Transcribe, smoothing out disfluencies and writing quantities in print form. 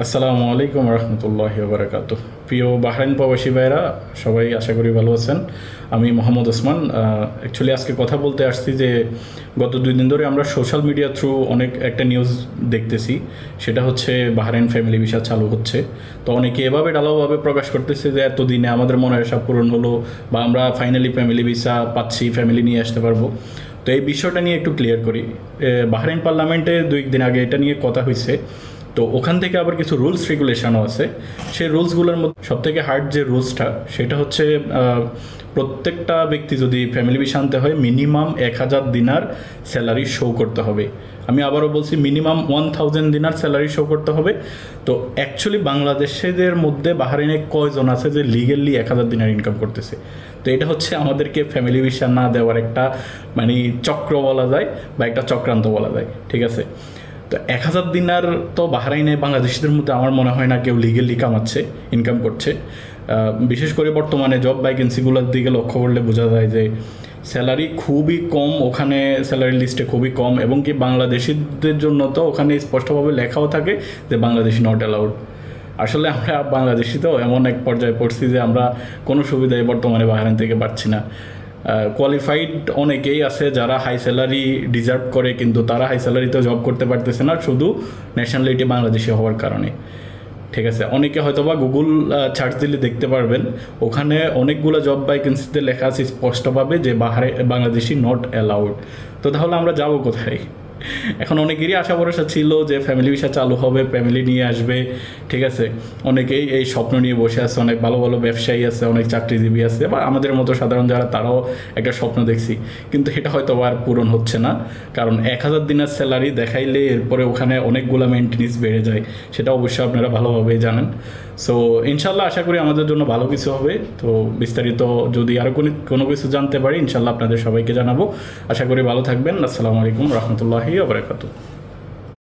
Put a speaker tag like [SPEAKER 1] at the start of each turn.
[SPEAKER 1] আসসালামু আলাইকুম রহমতুল্লাহি ওয়া বারাকাতুহু। প্রিয় বাহরাইন প্রবাসী ভাইরা, সবাই আশা করি ভালো আছেন। আমি মোহাম্মদ ওসমান। অ্যাকচুয়ালি আজকে কথা বলতে আসছি যে গত 2 দিন ধরে আমরা সোশ্যাল মিডিয়া থ্রু অনেক একটা নিউজ দেখতেছি, সেটা হচ্ছে বাহরাইন ফ্যামিলি ভিসা চালু হচ্ছে। তো অনেকে এভাবে ডালাওভাবে প্রকাশ করতেছে যে এতদিনে আমাদের মনের আশা পূরণ হলো, বা আমরা ফাইনালি ফ্যামিলি ভিসা পাচ্ছি, ফ্যামিলি নিয়ে আসতে পারবো। তো এই বিষয়টা নিয়ে একটু ক্লিয়ার করি। বাহরাইন পার্লামেন্টে 2 দিন আগে এটা নিয়ে কথা হয়েছে। তো ওখান থেকে আবার কিছু রুলস রেগুলেশনও আছে। সেই রুলসগুলোর মধ্যে সবথেকে হার্ড যে রুলসটা, সেটা হচ্ছে প্রত্যেকটা ব্যক্তি যদি ফ্যামিলি ভিসা আনতে হয় মিনিমাম 1000 দিনার স্যালারি শো করতে হবে। আমি আবারও বলছি, মিনিমাম 1000 দিনার স্যালারি শো করতে হবে। তো অ্যাকচুয়ালি বাংলাদেশিদের মধ্যে বাহরাইনে কয়জন আছে যে লিগেলি 1000 দিনার ইনকাম করতেছে? তো এটা হচ্ছে আমাদেরকে ফ্যামিলি ভিসা না দেওয়ার একটা মানে চক্র বলা যায়, বা একটা চক্রান্ত বলা যায়, ঠিক আছে? তো 1000 দিনার তো বাহরাইনে বাংলাদেশিদের মধ্যে আমার মনে হয় না কেউ লিগেলি কামাচ্ছে, ইনকাম করছে। বিশেষ করে বর্তমানে জব ভ্যাকেন্সিগুলোর দিকে লক্ষ্য করলে বোঝা যায় যে স্যালারি খুবই কম, ওখানে স্যালারি লিস্টে খুবই কম, এবং কি বাংলাদেশিদের জন্য তো ওখানে স্পষ্টভাবে লেখাও থাকে যে বাংলাদেশি নট অ্যালাউড। আসলে আমরা বাংলাদেশি তো এমন এক পর্যায়ে পড়ছি যে আমরা কোনো সুবিধাই বর্তমানে বাহরাইন থেকে পাচ্ছি না। কোয়ালিফাইড অনেকেই আছে যারা হাই স্যালারি ডিজার্ভ করে, কিন্তু তারা হাই স্যালারিতে জব করতে পারতেছে না শুধু ন্যাশনালিটি বাংলাদেশি হওয়ার কারণে, ঠিক আছে? অনেকে হয়তো বা গুগল সার্চ দিলে দেখতে পারবেন, ওখানে অনেকগুলো জব ভ্যাকেন্সিতে লেখা আছে স্পষ্টভাবে যে বাংলাদেশি নট অ্যালাউড। তো তাহলে আমরা যাব কোথায়? এখন অনেকেরই আশা ভরসা ছিল যে ফ্যামিলি ভিসা চালু হবে, ফ্যামিলি নিয়ে আসবে, ঠিক আছে? অনেকেই এই স্বপ্ন নিয়ে বসে আছে, অনেক ভালো ভালো ব্যবসায়ী আছে, অনেক চাকরিজীবী আছে, বা আমাদের মতো সাধারণ যারা, তারাও একটা স্বপ্ন দেখছি। কিন্তু এটা হয়তো আর পূরণ হচ্ছে না, কারণ 1000 দিনের স্যালারি দেখাইলে এরপরে ওখানে অনেকগুলো মেনটেন্স বেড়ে যায়, সেটা অবশ্যই আপনারা ভালোভাবেই জানেন। সো ইনশাল্লাহ আশা করি আমাদের জন্য ভালো কিছু হবে। তো বিস্তারিত যদি আরও কোনো কিছু জানতে পারি ইনশাল্লাহ আপনাদের সবাইকে জানাবো। আশা করি ভালো থাকবেন। আসসালামু আলাইকুম রহমতুল্লাহি ওয়া বারাকাতুহু।